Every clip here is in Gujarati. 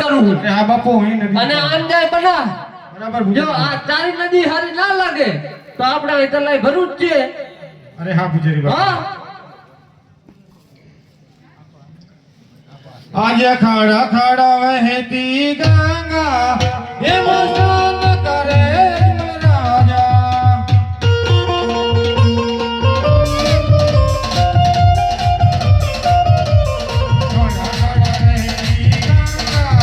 ઉતારું અરે હા બાપુ અહીં નદી અને આમ જાય બના બરાબર જો આ ચારી નદી હારી ના લાગે તો આપણે અહીં તલાઈ ભરું જ છે અરે હા પૂજારી બાપુ હા આજે ખાડા ખાડા વહેતી ગંગા હે મસ્તન કરે રાજા ખાડા ખાડા વહેતી ગંગા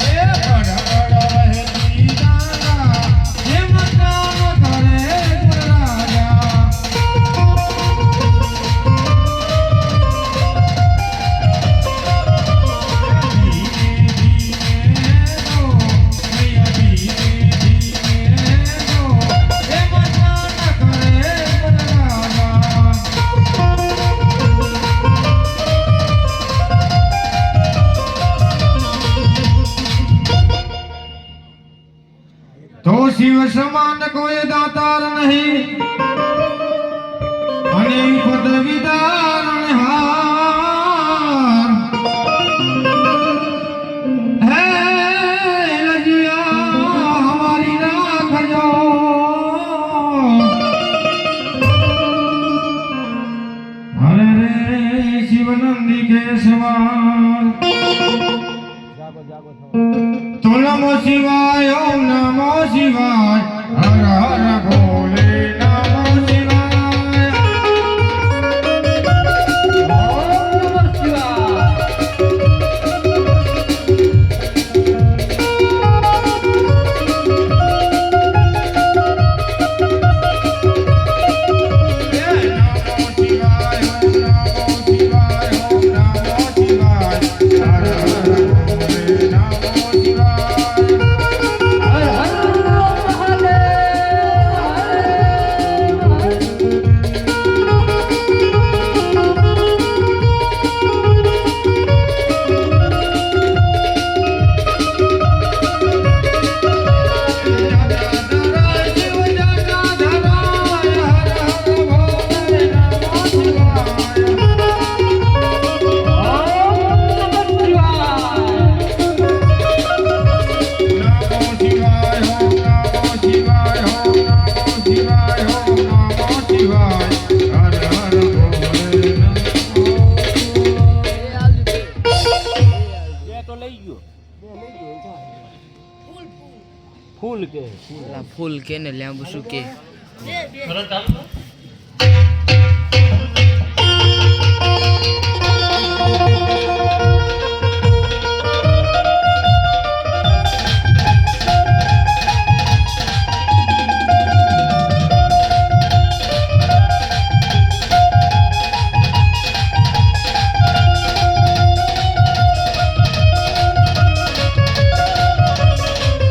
હે ખાડા ખાડા વહેતી ગંગા હે મસ્તન કરે રાજા तो शिव समान कोई दातार नहीं અને પદ વિદારણ હાર હે લજિયા હમારી રાખજો હરે રે શિવનંદી કેશવાર તો નમો શિવાય ઓમ નમો શિવાય હર હર ભોલે નમો શિવાય ઓમ નમઃ શિવાય નમો શિવાય ઓમ નમો શિવાય ઓમ નમો શિવાય હર હર ભોલે નમો શિવાય હર હર મહાદેવ ફૂલ કે ને લેમ્બુ શું કે